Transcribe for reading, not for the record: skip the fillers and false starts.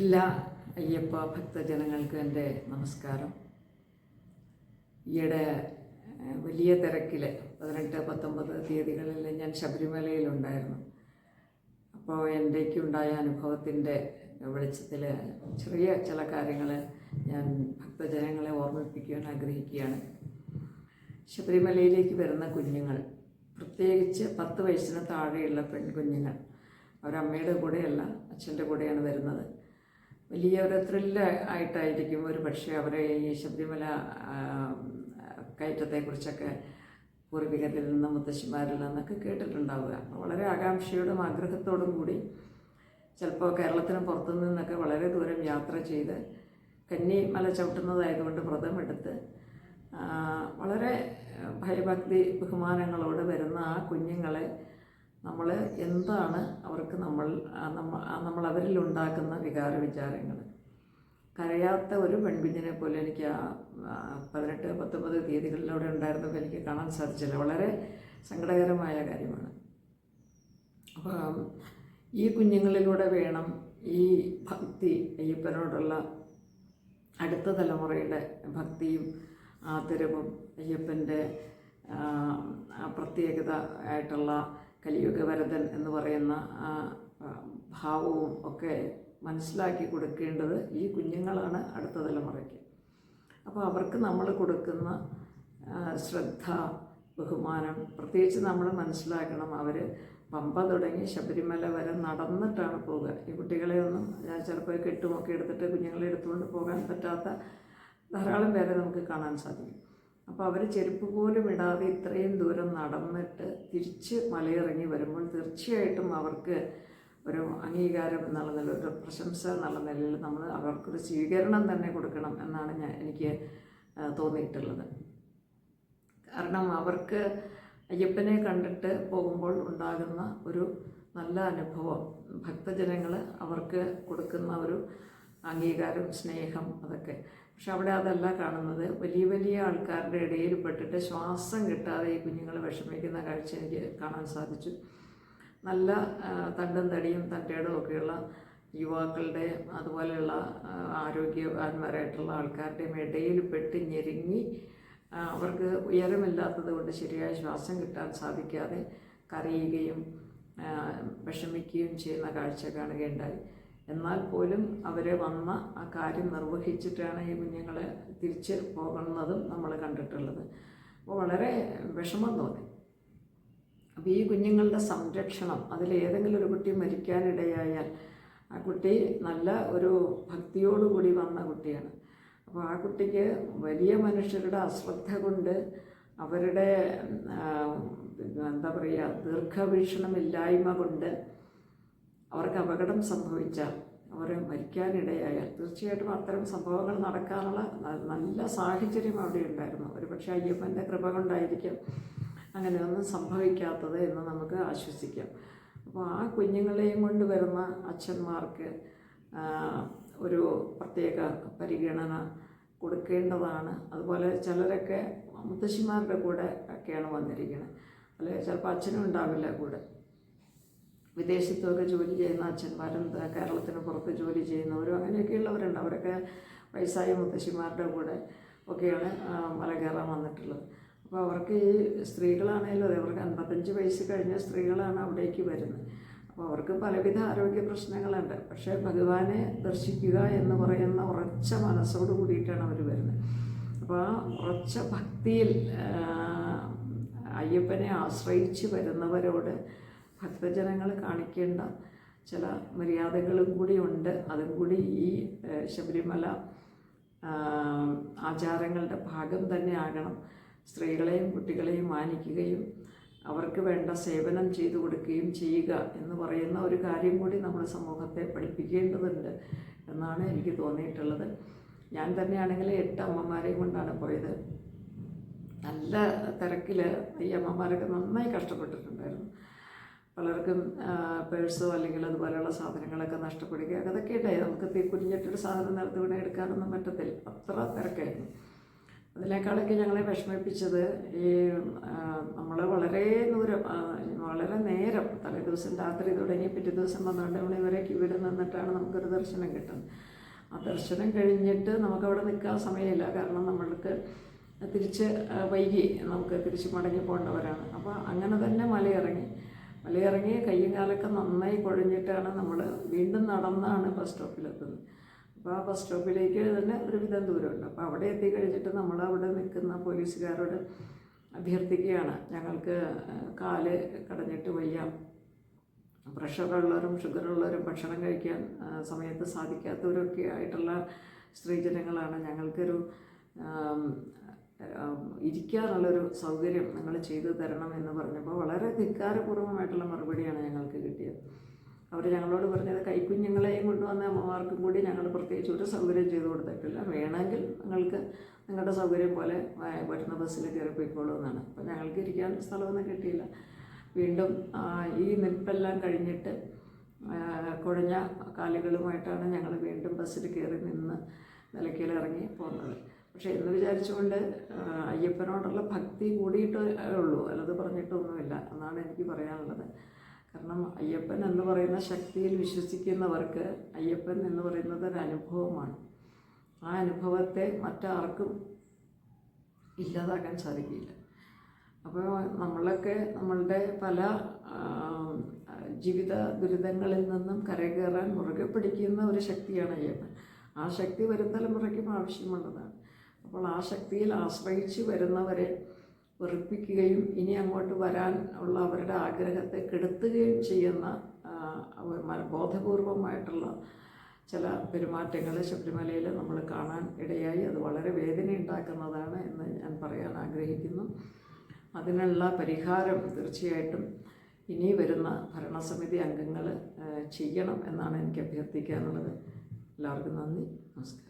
എല്ലാ അയ്യപ്പ ഭക്തജനങ്ങൾക്കും എൻ്റെ നമസ്കാരം. ഈയിടെ വലിയ തിരക്കിൽ 18-19 തീയതികളിൽ ഞാൻ ശബരിമലയിലുണ്ടായിരുന്നു. അപ്പോൾ എൻ്റെക്കുണ്ടായ അനുഭവത്തിൻ്റെ വെളിച്ചത്തിൽ ചെറിയ ചില കാര്യങ്ങൾ ഞാൻ ഭക്തജനങ്ങളെ ഓർമ്മിപ്പിക്കുവാൻ ആഗ്രഹിക്കുകയാണ്. ശബരിമലയിലേക്ക് വരുന്ന കുഞ്ഞുങ്ങൾ, പ്രത്യേകിച്ച് 10 വയസ്സിന് താഴെയുള്ള പെൺകുഞ്ഞുങ്ങൾ, അവരമ്മയുടെ കൂടെയല്ല അച്ഛൻ്റെ കൂടെയാണ് വരുന്നത്. വലിയ ഒരു ത്രില്ല് ആയിട്ടായിരിക്കും ഒരു പക്ഷേ അവരെ ഈ ശബരിമല കയറ്റത്തെക്കുറിച്ചൊക്കെ പൂർവികരിൽ നിന്ന് മുത്തശ്ശിമാരിൽ നിന്നൊക്കെ കേട്ടിട്ടുണ്ടാവുക. വളരെ ആകാംക്ഷയോടും ആഗ്രഹത്തോടും കൂടി ചിലപ്പോൾ കേരളത്തിന് പുറത്തു നിന്നൊക്കെ വളരെ ദൂരം യാത്ര ചെയ്ത് കന്നി മല ചവിട്ടുന്നതായതുകൊണ്ട് വ്രതമെടുത്ത് വളരെ ഭയഭക്തി ബഹുമാനങ്ങളോട് വരുന്ന ആ കുഞ്ഞുങ്ങളെ നമ്മൾ എന്താണ് അവർക്ക് നമ്മൾ അവരിലുണ്ടാക്കുന്ന വികാര വിചാരങ്ങൾ. കരയാത്ത ഒരു പെൺകുഞ്ഞിനെ പോലെ എനിക്ക് 18-19 തീയതികളിലൂടെ ഉണ്ടായിരുന്നപ്പോൾ എനിക്ക് കാണാൻ സാധിച്ചില്ല. വളരെ സങ്കടകരമായ കാര്യമാണ്. അപ്പോൾ ഈ കുഞ്ഞുങ്ങളിലൂടെ വേണം ഈ ഭക്തി, അയ്യപ്പനോടുള്ള അടുത്ത തലമുറയുടെ ഭക്തിയും ആദരവും അയ്യപ്പൻ്റെ പ്രത്യേകത ആയിട്ടുള്ള കലിയുഗവരദൻ എന്ന് പറയുന്ന ഭാവവും ഒക്കെ മനസ്സിലാക്കി കൊടുക്കേണ്ടത് ഈ കുഞ്ഞുങ്ങളാണ് അടുത്ത തലമുറയ്ക്ക്. അപ്പോൾ അവർക്ക് നമ്മൾ കൊടുക്കുന്ന ശ്രദ്ധ, ബഹുമാനം, പ്രത്യേകിച്ച് നമ്മൾ മനസ്സിലാക്കണം, അവർ പമ്പ തുടങ്ങി ശബരിമല വരെ നടന്നിട്ടാണ് പോവുക. ഈ കുട്ടികളെ ഒന്നും ചിലപ്പോൾ കെട്ടുമൊക്കെ എടുത്തിട്ട് കുഞ്ഞുങ്ങളെ എടുത്തുകൊണ്ട് പോകാൻ പറ്റാത്ത ധാരാളം പേരെ നമുക്ക് കാണാൻ സാധിക്കും. അപ്പോൾ അവർ ചെരുപ്പ് പോലും ഇടാതെ ഇത്രയും ദൂരം നടന്നിട്ട് തിരിച്ച് മലയിറങ്ങി വരുമ്പോൾ തീർച്ചയായിട്ടും അവർക്ക് ഒരു അംഗീകാരം എന്നുള്ള നിലയിൽ, ഒരു പ്രശംസ എന്നുള്ള നിലയിൽ നമ്മൾ അവർക്കൊരു സ്വീകരണം തന്നെ കൊടുക്കണം എന്നാണ് എനിക്ക് തോന്നിയിട്ടുള്ളത്. കാരണം അവർക്ക് അയ്യപ്പനെ കണ്ടിട്ട് പോകുമ്പോൾ ഉണ്ടാകുന്ന ഒരു നല്ല അനുഭവം, ഭക്തജനങ്ങൾ അവർക്ക് കൊടുക്കുന്ന ഒരു അംഗീകാരം, സ്നേഹം, അതൊക്കെ. പക്ഷെ അവിടെ അതല്ല കാണുന്നത്. വലിയ വലിയ ആൾക്കാരുടെ ഇടയിൽ പെട്ടിട്ട് ശ്വാസം കിട്ടാതെ ഈ കുഞ്ഞുങ്ങൾ വിഷമിക്കുന്ന കാഴ്ച എനിക്ക് കാണാൻ സാധിച്ചു. നല്ല തണ്ടും തടിയും തൻ്റെടും ഒക്കെയുള്ള യുവാക്കളുടെ, അതുപോലെയുള്ള ആരോഗ്യവാന്മാരായിട്ടുള്ള ആൾക്കാരുടെയും ഇടയിൽ പെട്ട് ഞെരുങ്ങി അവർക്ക് ഉയരമില്ലാത്തത് കൊണ്ട് ശരിയായ ശ്വാസം കിട്ടാൻ സാധിക്കാതെ കരയുകയും വിഷമിക്കുകയും ചെയ്യുന്ന കാഴ്ച കാണുകയുണ്ടായി. എന്നാൽ പോലും അവർ വന്ന ആ കാര്യം നിർവഹിച്ചിട്ടാണ് ഈ കുഞ്ഞുങ്ങളെ തിരിച്ച് പോകുന്നതും നമ്മൾ കണ്ടിട്ടുള്ളത്. അപ്പോൾ വളരെ വിഷമം തോന്നി. അപ്പോൾ ഈ കുഞ്ഞുങ്ങളുടെ സംരക്ഷണം, അതിലേതെങ്കിലും ഒരു കുട്ടി മരിക്കാനിടയായാൽ ആ കുട്ടി നല്ല ഒരു ഭക്തിയോടുകൂടി വന്ന കുട്ടിയാണ്. അപ്പോൾ ആ കുട്ടിക്ക് വലിയ മനുഷ്യരുടെ അശ്രദ്ധ കൊണ്ട്, അവരുടെ എന്താ പറയുക, ദീർഘവീക്ഷണമില്ലായ്മ കൊണ്ട് അവർക്ക് അപകടം സംഭവിച്ചാൽ, അവർ മരിക്കാനിടയായാൽ തീർച്ചയായിട്ടും അത്തരം സംഭവങ്ങൾ നടക്കാനുള്ള നല്ല സാഹചര്യം അവിടെ ഉണ്ടായിരുന്നു. ഒരു പക്ഷേ അയ്യപ്പൻ്റെ കൃപ കൊണ്ടായിരിക്കും അങ്ങനെയൊന്നും സംഭവിക്കാത്തത് എന്ന് നമുക്ക് ആശ്വസിക്കാം. അപ്പോൾ ആ കുഞ്ഞുങ്ങളെയും കൊണ്ട് വരുന്ന അച്ഛന്മാർക്ക് ഒരു പ്രത്യേക പരിഗണന കൊടുക്കേണ്ടതാണ്. അതുപോലെ ചിലരൊക്കെ മുത്തശ്ശിമാരുടെ കൂടെ ഒക്കെയാണ് വന്നിരിക്കുന്നത്, അല്ലെങ്കിൽ ചിലപ്പോൾ അച്ഛനും ഉണ്ടാവില്ല കൂടെ. വിദേശത്തൊക്കെ ജോലി ചെയ്യുന്ന അച്ഛന്മാരും കേരളത്തിന് പുറത്ത് ജോലി ചെയ്യുന്നവരും അങ്ങനെയൊക്കെയുള്ളവരുണ്ട്. അവരൊക്കെ വയസ്സായ മുത്തശ്ശിമാരുടെ കൂടെ ഒക്കെയാണ് മല കയറാൻ വന്നിട്ടുള്ളത്. അപ്പോൾ അവർക്ക് ഈ സ്ത്രീകളാണെങ്കിലും അതെ, അവർക്ക് 55 വയസ്സ് കഴിഞ്ഞ സ്ത്രീകളാണ് അവിടേക്ക് വരുന്നത്. അപ്പോൾ അവർക്ക് പലവിധ ആരോഗ്യ പ്രശ്നങ്ങളുണ്ട്. പക്ഷേ ഭഗവാനെ ദർശിക്കുക എന്ന് പറയുന്ന ഉറച്ച മനസ്സോട് കൂടിയിട്ടാണ് അവർ വരുന്നത്. അപ്പോൾ ആ ഉറച്ച ഭക്തിയിൽ അയ്യപ്പനെ ആശ്രയിച്ച് വരുന്നവരോട് ഭക്തജനങ്ങൾ കാണിക്കേണ്ട ചില മര്യാദകളും കൂടി ഉണ്ട്. അതും കൂടി ഈ ശബരിമല ആചാരങ്ങളുടെ ഭാഗം തന്നെ ആകണം. സ്ത്രീകളെയും കുട്ടികളെയും മാനിക്കുകയും അവർക്ക് വേണ്ട സേവനം ചെയ്തു കൊടുക്കുകയും ചെയ്യുക എന്ന് പറയുന്ന ഒരു കാര്യം കൂടി നമ്മൾ സമൂഹത്തെ പഠിപ്പിക്കേണ്ടതുണ്ട് എന്നാണ് എനിക്ക് തോന്നിയിട്ടുള്ളത്. ഞാൻ തന്നെയാണെങ്കിൽ 8 അമ്മമാരെയും കൊണ്ടാണ് പോയത്. നല്ല തിരക്കിൽ ഈ അമ്മമാരൊക്കെ നന്നായി കഷ്ടപ്പെട്ടിട്ടുണ്ടായിരുന്നു. പലർക്കും പേഴ്സോ അല്ലെങ്കിൽ അതുപോലെയുള്ള സാധനങ്ങളൊക്കെ നഷ്ടപ്പെടുക, അതൊക്കെ ഉണ്ടായി. നമുക്ക് കുഞ്ഞിട്ടൊരു സാധനം നിലത്ത് വീണ എടുക്കാനൊന്നും പറ്റത്തില്ല, അത്ര തിരക്കായിരുന്നു. അതിനേക്കാളൊക്കെ ഞങ്ങളെ വിഷമിപ്പിച്ചത് ഈ നമ്മൾ വളരെ ദൂരം, വളരെ നേരം, തലേ ദിവസം രാത്രി തുടങ്ങി പിറ്റേ ദിവസം 12 മണി വരെ ക്യൂവിൽ നിന്ന് നിന്നിട്ടാണ് നമുക്കൊരു ദർശനം കിട്ടുന്നത്. ആ ദർശനം കഴിഞ്ഞിട്ട് നമുക്കവിടെ നിൽക്കാൻ സമയമില്ല. കാരണം നമ്മൾക്ക് തിരിച്ച് വൈകി നമുക്ക് തിരിച്ച് മടങ്ങി പോകേണ്ടവരാണ്. അപ്പോൾ അങ്ങനെ തന്നെ മലയിറങ്ങി കയ്യും കാലൊക്കെ നന്നായി കുഴഞ്ഞിട്ടാണ് നമ്മൾ വീണ്ടും നടന്നാണ് ബസ് സ്റ്റോപ്പിലെത്തുന്നത്. അപ്പോൾ ആ ബസ് സ്റ്റോപ്പിലേക്ക് തന്നെ ഒരുവിധം ദൂരമുണ്ട്. അപ്പോൾ അവിടെ എത്തിക്കഴിഞ്ഞിട്ട് നമ്മളവിടെ നിൽക്കുന്ന പോലീസുകാരോട് അഭ്യർത്ഥിക്കുകയാണ്, ഞങ്ങൾക്ക് കാല് കടഞ്ഞിട്ട് വയ്യ, പ്രഷറുള്ളവരും ഷുഗറുള്ളവരും ഭക്ഷണം കഴിക്കാൻ സമയത്ത് സാധിക്കാത്തവരൊക്കെ ആയിട്ടുള്ള സ്ത്രീജനങ്ങളാണ്, ഞങ്ങൾക്കൊരു ഇരിക്കാനുള്ളൊരു സൗകര്യം നിങ്ങൾ ചെയ്തു തരണം എന്ന് പറഞ്ഞപ്പോൾ വളരെ ധിക്കാരപൂർവ്വമായിട്ടുള്ള മറുപടിയാണ് ഞങ്ങൾക്ക് കിട്ടിയത്. അവർ ഞങ്ങളോട് പറഞ്ഞത്, കൈക്കുഞ്ഞുങ്ങളെയും കൊണ്ടുവന്ന അമ്മമാർക്കും കൂടി ഞങ്ങൾ പ്രത്യേകിച്ച് ഒരു സൗകര്യം ചെയ്തു കൊടുത്തിട്ടില്ല, വേണമെങ്കിൽ നിങ്ങൾക്ക് നിങ്ങളുടെ സൗകര്യം പോലെ വരുന്ന ബസ്സിൽ കയറി പോയിക്കോളൂ എന്നാണ്. അപ്പോൾ ഞങ്ങൾക്ക് ഇരിക്കാൻ സ്ഥലമൊന്നും കിട്ടിയില്ല. വീണ്ടും ഈ നിൽപ്പെല്ലാം കഴിഞ്ഞിട്ട് കുഴഞ്ഞ കാലുകളുമായിട്ടാണ് ഞങ്ങൾ വീണ്ടും ബസ്സിൽ കയറി നിന്ന് നിലയ്ക്കൽ ഇറങ്ങി പോകുന്നത്. പക്ഷേ എന്ന് വിചാരിച്ചുകൊണ്ട് അയ്യപ്പനോടുള്ള ഭക്തി കൂടിയിട്ടേ ഉള്ളൂ, അല്ലാതെ പറഞ്ഞിട്ടൊന്നുമില്ല എന്നാണ് എനിക്ക് പറയാനുള്ളത്. കാരണം അയ്യപ്പൻ എന്ന് പറയുന്ന ശക്തിയിൽ വിശ്വസിക്കുന്നവർക്ക് അയ്യപ്പൻ എന്ന് പറയുന്നത് ഒരു അനുഭവമാണ്. ആ അനുഭവത്തെ മറ്റാർക്കും ഇല്ലാതാക്കാൻ സാധിക്കില്ല. അപ്പോൾ നമ്മളൊക്കെ നമ്മളുടെ പല ജീവിത ദുരിതങ്ങളിൽ നിന്നും കരകയറാൻ മുറുകെ പിടിക്കുന്ന ഒരു ശക്തിയാണ് അയ്യപ്പൻ. ആ ശക്തി വരും തലമുറയ്ക്കും ആവശ്യമുള്ളതാണ്. അപ്പോൾ ആ ശക്തിയിൽ ആശ്രയിച്ച് വരുന്നവരെ വെറുപ്പിക്കുകയും ഇനി അങ്ങോട്ട് വരാൻ ഉള്ള അവരുടെ ആഗ്രഹത്തെ കെടുത്തുകയും ചെയ്യുന്ന ബോധപൂർവമായിട്ടുള്ള ചില പെരുമാറ്റങ്ങൾ ശബരിമലയിൽ നമ്മൾ കാണാൻ ഇടയായി. അത് വളരെ വേദനയുണ്ടാക്കുന്നതാണ് എന്ന് ഞാൻ പറയാൻ ആഗ്രഹിക്കുന്നു. അതിനുള്ള പരിഹാരം തീർച്ചയായിട്ടും ഇനി വരുന്ന ഭരണസമിതി അംഗങ്ങൾ ചെയ്യണം എന്നാണ് എനിക്ക് അഭ്യർത്ഥിക്കാനുള്ളത്. എല്ലാവർക്കും നന്ദി, നമസ്കാരം.